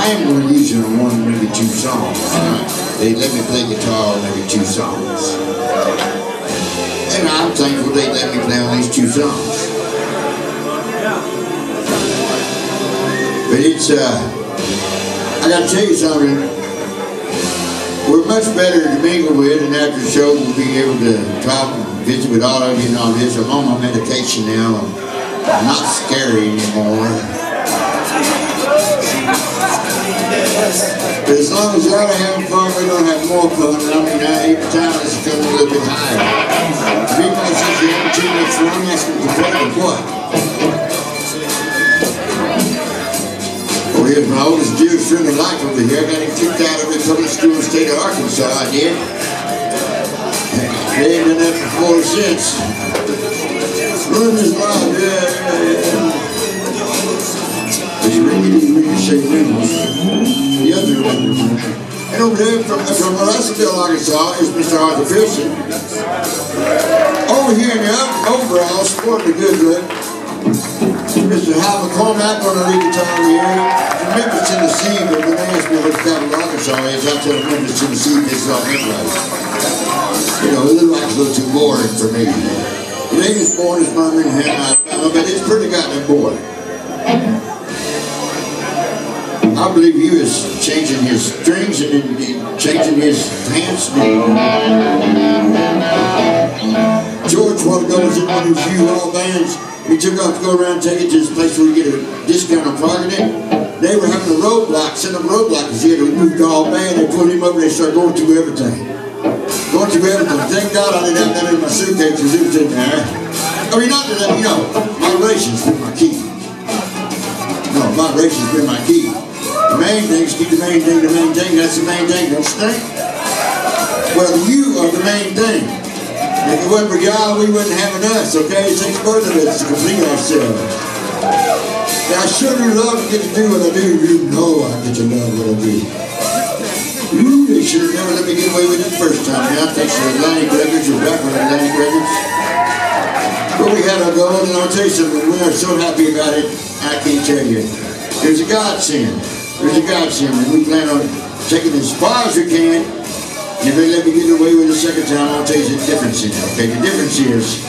I am going to use it on one, maybe two songs. They let me play guitar on maybe two songs. And I'm thankful they let me play on these two songs. But it's, I got to tell you something. We're much better to mingle with, and after the show we'll be able to talk and visit with all of you and all this. I'm on my medication now. I'm not scary anymore. But as long as y'all are having fun, we're going to have more fun. I mean, every time it's coming a little bit higher. People that says you have too much fun, ask them to play with what? Oh, here's my oldest, dearest friend of life over here. I got him kicked out of the public school in the state of Arkansas, I did. They ain't done that before since. Run his life, yeah. He's really shake news. The other one. And over there from Russellville, Arkansas is Mr. Arthur Pearson. Over here in the overall, sporting a good look, Mr. Hal McCormack on the lead guitar here. From Memphis, Tennessee, but when they ask me what the capital of Arkansas is, I tell them Memphis, Tennessee, this is all Memphis. You know, it looks like a little too boring for me. The name is born as Birmingham, Alabama, but it's pretty goddamn boring. I believe he was changing his strings and changing his pants. George, a while ago, was in one of his U-Haul vans. He took off to go around and take it to his place where he get a discount on parking it. They were having a roadblock, sent them roadblockers here to move the whole van. They pulled him over and they started going through everything. Going through everything. Thank God I didn't have that in my suitcase because it was in there. I mean, not that, you know, moderation's been my key. No, moderation's been my key. The main thing is keep the main thing, that's the main thing, don't you think? Well, you are the main thing. If it wasn't for God, we wouldn't have us, okay? It takes both of us to complete ourselves. Now, I sure do love to get to do what I do. You know I get to love what I do. Ooh, they should have never let me get away with it the first time. Now, thanks to Atlantic Records, or back on Atlantic Records. But we had our goal, and I'll tell you something, we are so happy about it, I can't tell you. There's a godsend. There's a godsend, and we plan on taking it as far as we can. And if they let me get away with it the second time, I'll tell you the difference in it. Okay, the difference is,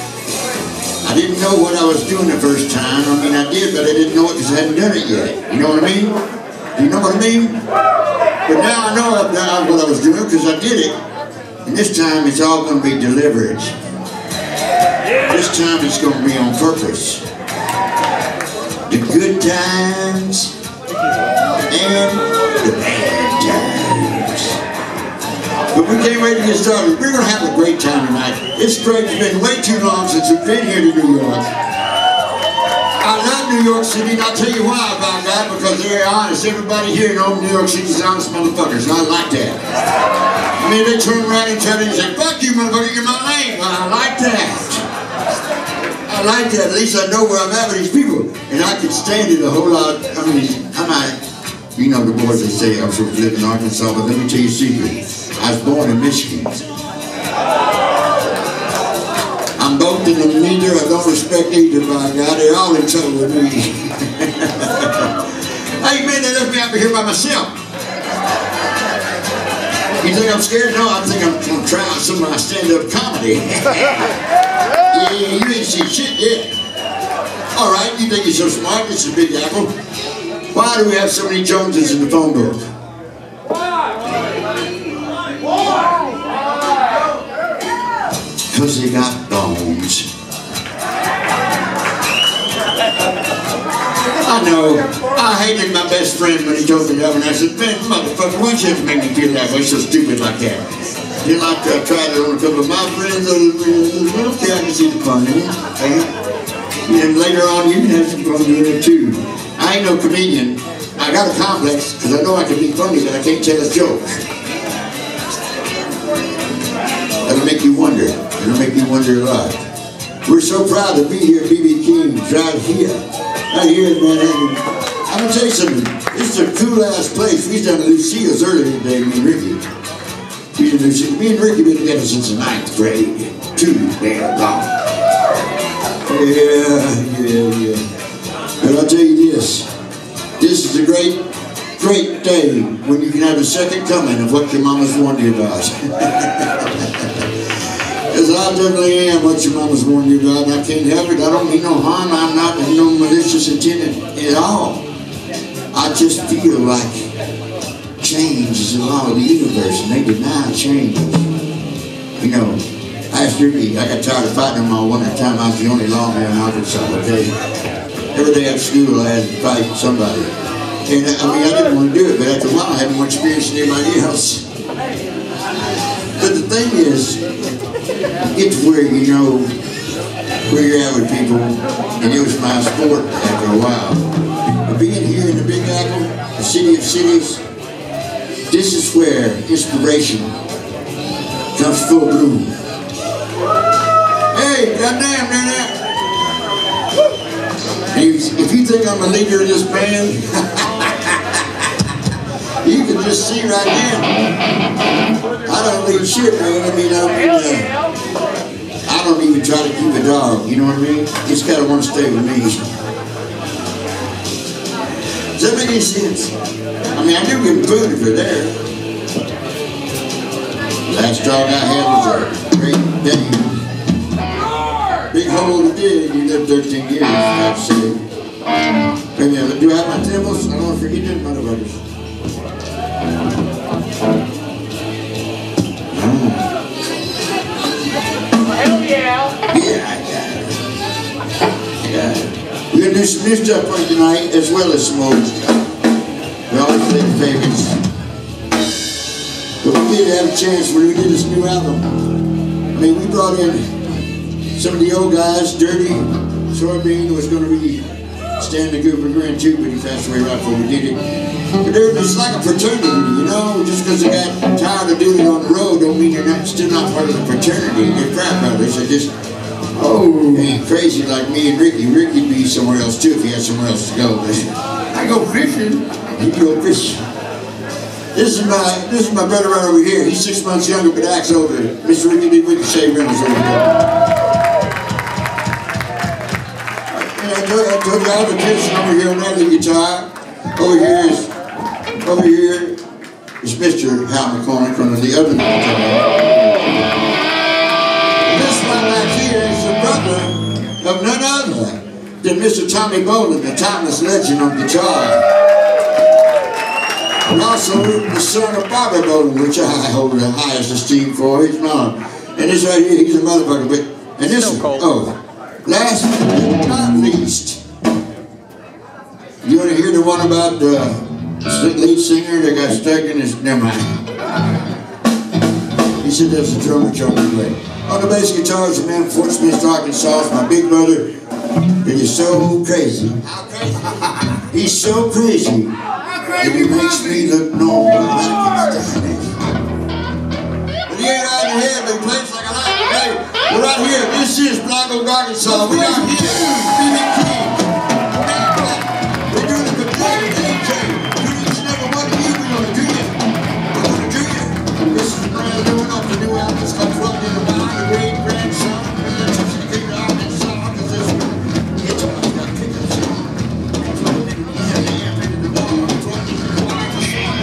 I didn't know what I was doing the first time. I mean, I did, but I didn't know it because I hadn't done it yet. You know what I mean? Do you know what I mean? But now I know what I was doing because I did it. And this time it's all going to be deliberate. This time it's going to be on purpose. The good times and the bad times. But we can't wait to get started. We're going to have a great time tonight. It's great. It's been way too long since we've been here to New York. I love New York City, and I'll tell you why about that, because they're honest. Everybody here knows New York City's honest motherfuckers, and I like that. I mean, they turn around and tell me and say, fuck you, motherfucker, you're my lane. Well, I like that. I like that. At least I know where I'm at with these people. And I can stand it a whole lot. I mean, you know the boys that say I'm supposed to live in Arkansas, but let me tell you a secret. I was born in Michigan. I'm both in them neither. I don't respect either, by God. They're all in trouble with me. Hey, man, they left me out here by myself. You think I'm scared? No, I think I'm going to try out some of my stand-up comedy. Yeah, you ain't seen shit yet. All right, you think you're so smart? This is Big Apple. Why do we have so many Joneses in the phone book? Because they got bones. I know. I hated my best friend when he told me that, and I said, man, motherfucker, why don't you have to make me feel that way, so stupid like that? Then I tried it on a couple of my friends, okay, I can see the fun in it. And later on, you can have some fun doing it too. I ain't no comedian. I got a complex, because I know I can be funny, but I can't tell a joke. That'll make you wonder. It'll make you wonder a lot. We're so proud to be here, B.B. King's, right here. Right here in Manhattan. I'm going to tell you something. This is a cool-ass place. We was down at Lucille's earlier today, me and Ricky. Me and Ricky been together since the 9th grade. Too damn long. Yeah. But I'll tell you this. This is a great great day when you can have the second coming of what your mama's warned you about. Because I definitely am what your mama's warned you about, and I can't help it. I don't mean no harm. I'm not no malicious intent at all. I just feel like change is the law of the universe, and they deny change. You know, last year I got tired of fighting them all one at a time. I was the only lawman in Arkansas, okay? Every day after school I had to fight somebody. And I mean, I didn't want to do it, but after a while I had more experience than anybody else. But the thing is, get to where you know where you're at with people, and it was my sport after a while. But being here in the Big Apple, the city of cities, this is where inspiration comes full bloom. Hey, goddamn, man! If you think I'm a leader of this band, you can just see right now. I don't lead shit, man. I mean, I don't even try to keep a dog. You know what I mean? Just gotta want to stay with me. Does that make any sense? I mean, I do get food if they're there. Last dog I had was a Great Dane. Big hole he did. He lived 13 years, I'd say. Wait a minute, do I have my temples? I don't want to forget them motherfuckers. Hell yeah! Yeah, I got it. We're going to do some new stuff for you tonight, as well as some old stuff. We always play the favorites. But we did have a chance when we did this new album. I mean, we brought in some of the old guys. Dirty Soybean was going to be Stanley Cooper Grand too, but he passed away right before we did it. But it's like a fraternity, you know. Just because they got tired of doing it on the road don't mean they're still not part of the fraternity. They're frat brothers. They're just ain't crazy like me and Ricky. Ricky'd be somewhere else too if he had somewhere else to go. But I go fishing. You go fishing. This is my brother right over here. He's 6 months younger, but acts older. Mr. Ricky D. Ricochet Reynolds over there. I told you all the tension over here on that guitar. Over here is Mr. Hal McCormick on the other guitar. This one back here is the brother of none other than Mr. Tommy Bolin, the timeless legend on guitar. And also the son of Bobby Bolin, which I hold the highest esteem for. He's mom. And this right here, he's a motherfucker. But and this last but not least, you want to hear the one about the lead singer that got stuck in his... Never mind. He said that's the drummer Johnny play. On the bass guitar is a man from Fort Smith, Arkansas. It's my big brother. And he's so crazy. How crazy? He's so crazy that he makes me look normal. But he ain't out in the head, but he plays like a light. Hey, we're right here. This is Black Oak, Arkansas. We are here. BB King. We're doing it for David AJ. Do each and every one of you. We're going to do it. We're going to do it. This is brand new off the new album. It's called Flooded in the Wild, the great grandson. We're going to take it out and song because this one, it's all got pickups in it. Flooded in the Wild, yeah, ready to go. Flooded in the Wild, the song.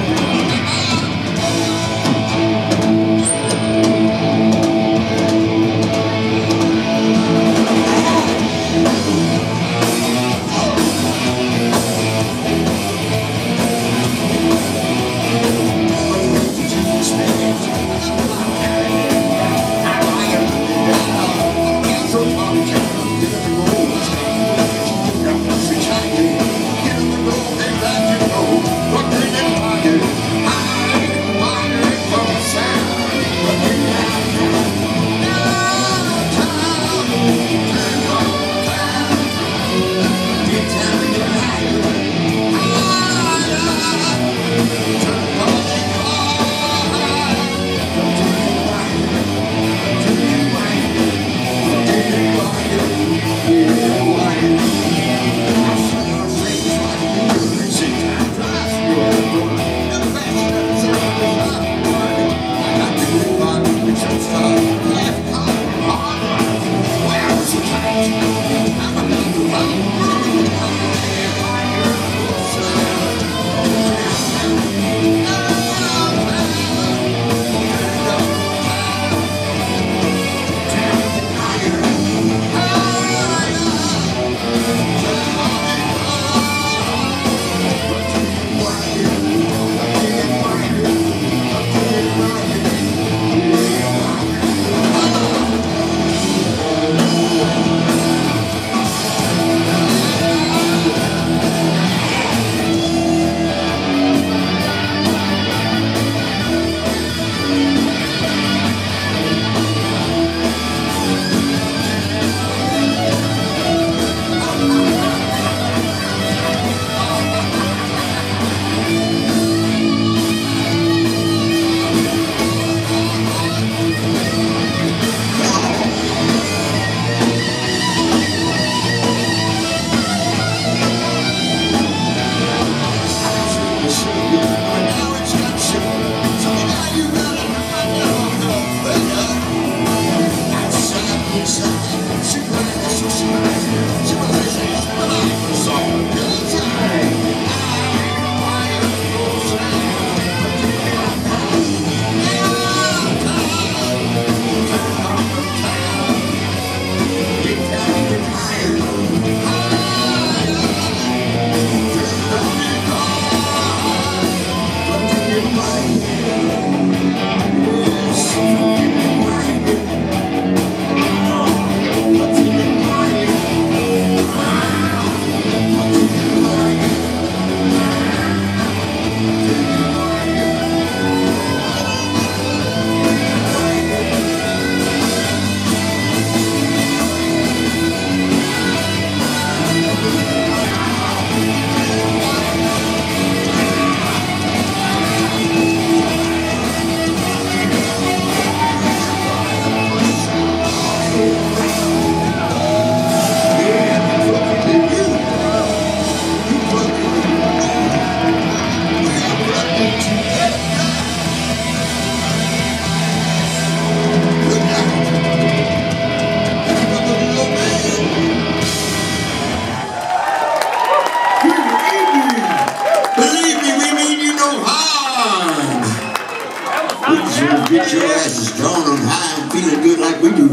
Get your asses drawn on high and feeling good like we do.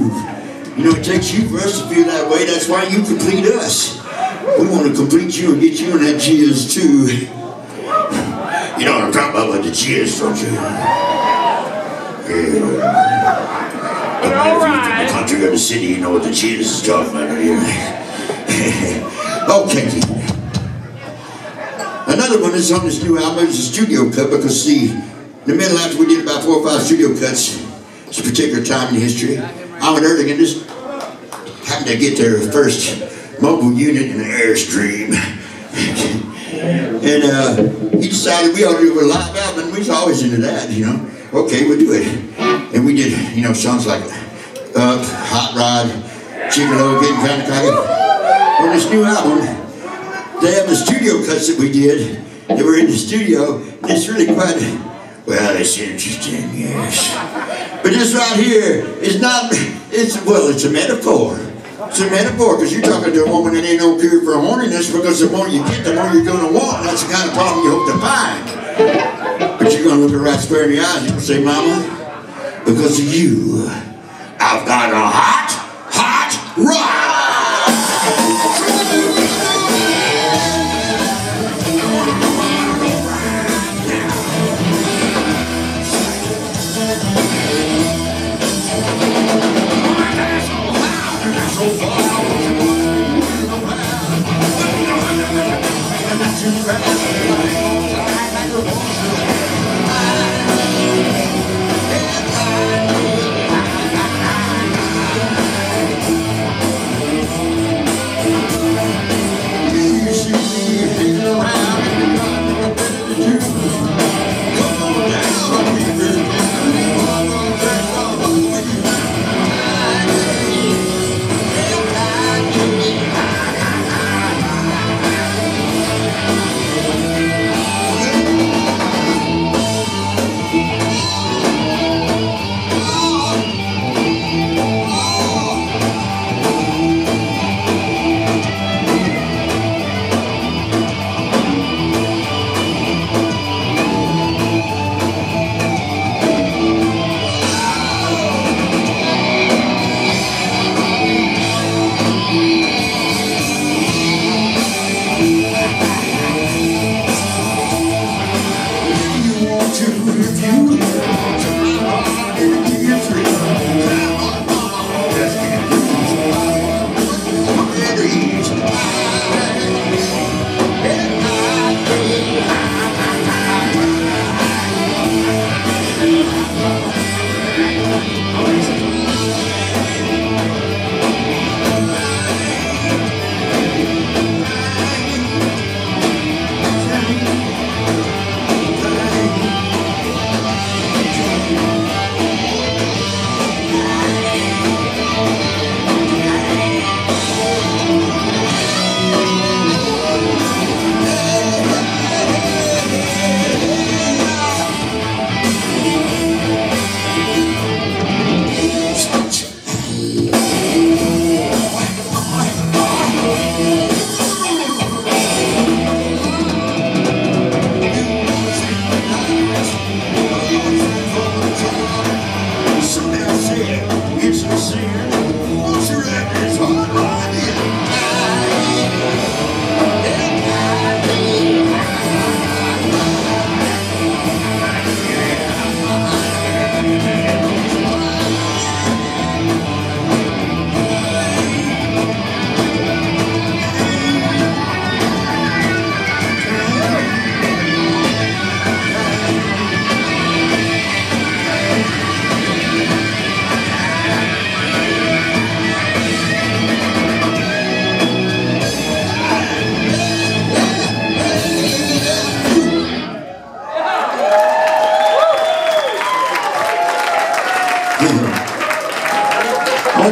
You know, it takes you for us to feel that way. That's why you complete us. We want to complete you and get you in that jizz too. You know what I'm talking about with the jizz, don't you? Yeah. All right. The country or the city, you know what the jizz is talking about here. Okay. Another one is on this new album. It's a studio cut because see, in the middle after we did about 4 or 5 studio cuts, it's a particular time in history. Ahmet Ertegun just happened to get their first mobile unit in the Airstream. And he decided we ought to do a live album, and we was always into that, you know. Okay, we'll do it. And we did, you know, songs like Hot Rod, Gigolo, Getting Kind of Cocky. On this new album, they have the studio cuts that we did. They were in the studio, and it's really quite... Well, it's interesting, yes. But this right here is not, it's a metaphor. It's a metaphor, because you're talking to a woman that ain't no cure for horniness, because the more you get, the more you're going to want. That's the kind of problem you hope to find. But you're going to look her right square in the eyes and say, Mama, because of you, I've got a hot rod!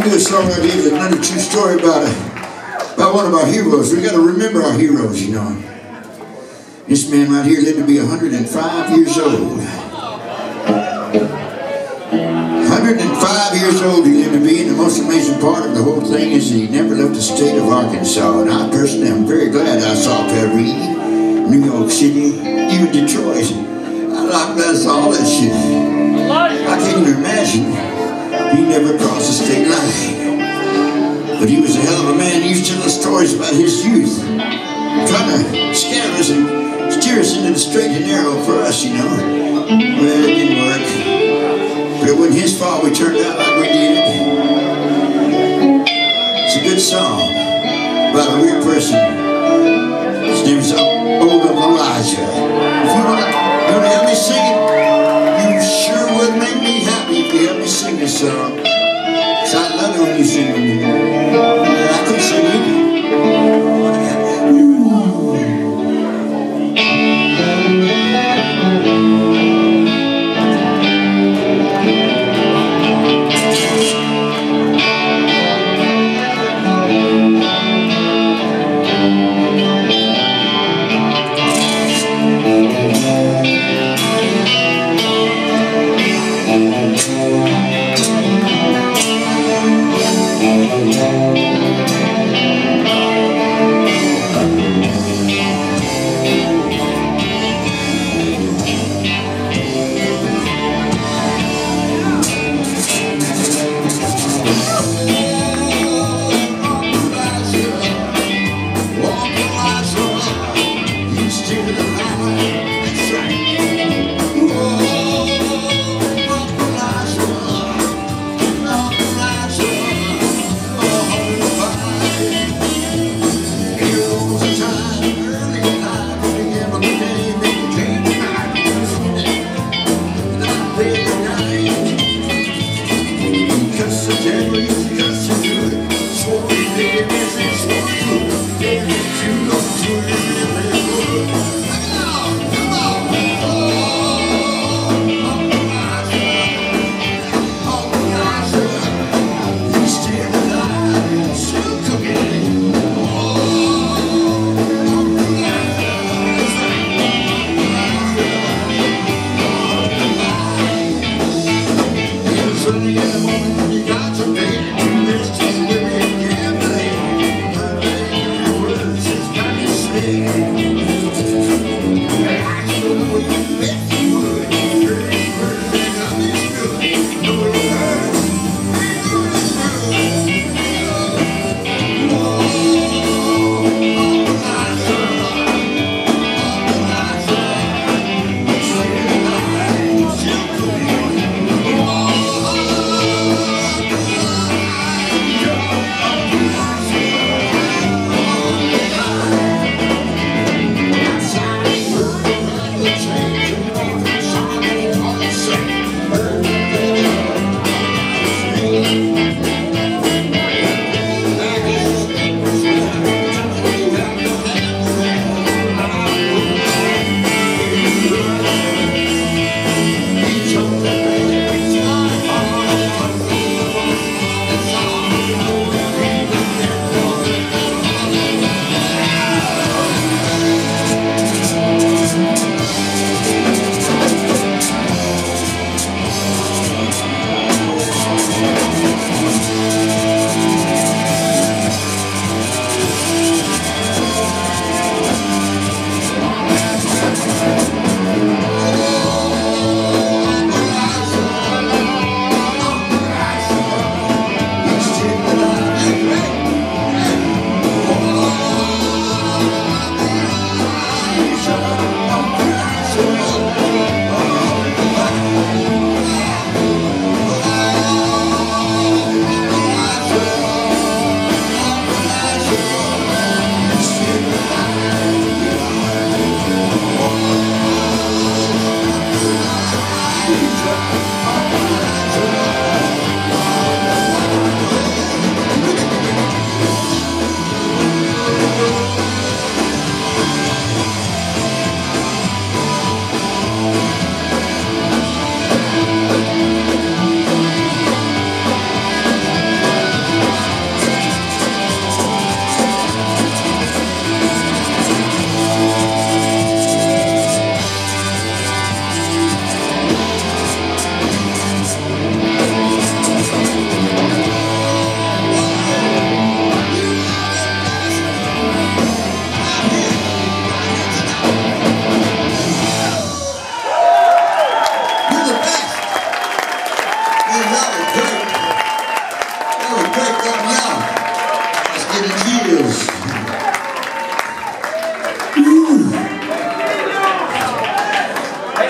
do a song right here. It's another true story about one of our heroes. We got to remember our heroes, you know. This man right here lived to be 105 years old. 105 years old he lived to be, and the most amazing part of the whole thing is he never left the state of Arkansas. And I personally am very glad I saw Paris, New York City, even Detroit. I saw all that shit. I can't even imagine he never crossed the state line. But he was a hell of a man. He used to tell us stories about his youth, trying to scare us and steer us into the straight and narrow for us, you know. Well, it didn't work. But it wasn't his fault we turned out like we did. It's a good song about a real person. His name's Olga Elijah. If you want to help me sing it, you sure would make me happy if you help me sing this song. Because I love it when you sing with me. I couldn't sing either.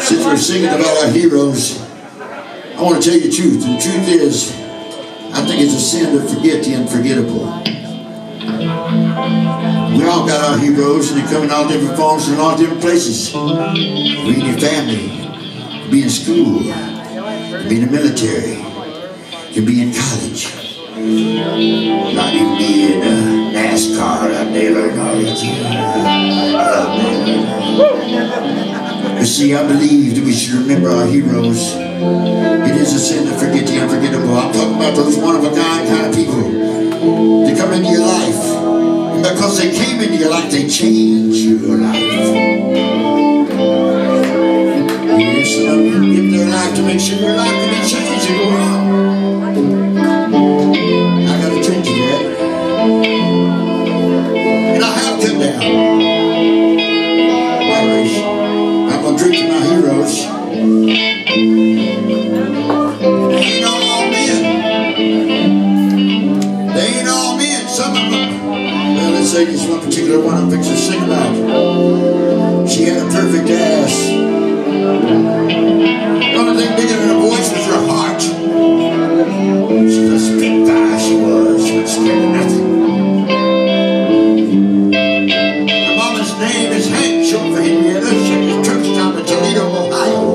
Since we're singing about our heroes, I want to tell you the truth. And the truth is, I think it's a sin to forget the unforgettable. We all got our heroes, and they come in all different forms and all different places. Be in your family, be in school, be in the military, you be in college, not even be in NASCAR out there learning all that. But see, I believe that we should remember our heroes. It is a sin to forget the unforgettable. I'm talking about those one-of-a-kind kind of people that come into your life. And because they came into your life, they changed your life. Yes, some of them give their life to make sure your life can be changed and go on. I got to drink to that. And I have come down. I'm going to drink to my heroes. They ain't all men. They ain't all men. Some of them. Well, let's say this one particular one I'm fixing to sing about. She had a perfect ass. The only thing bigger than her voice was her heart. She was a spitfire, she was. She wasn't scared of nothing. Her mama's name is Hank, short for Henrietta. She was church down in Toledo, Ohio.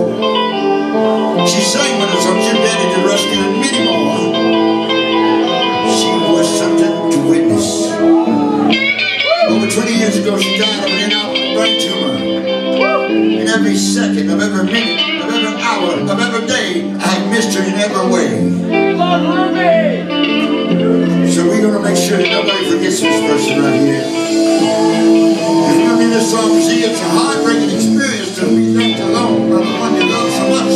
She sang with us on Jim Daddy to Rescue and many more. She was something to witness. Over 20 years ago, she died of an inoperable brain tumor. In every second of every minute, of every hour, of every day, I have missed her in every way. So we're going to make sure that nobody forgets this person right here. If you need this song, see, it's a heartbreaking experience to be left alone by the one you love so much.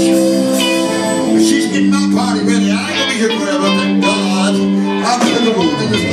But she's getting my party ready. I ain't going to be here forever, thank God. I'm going to move in this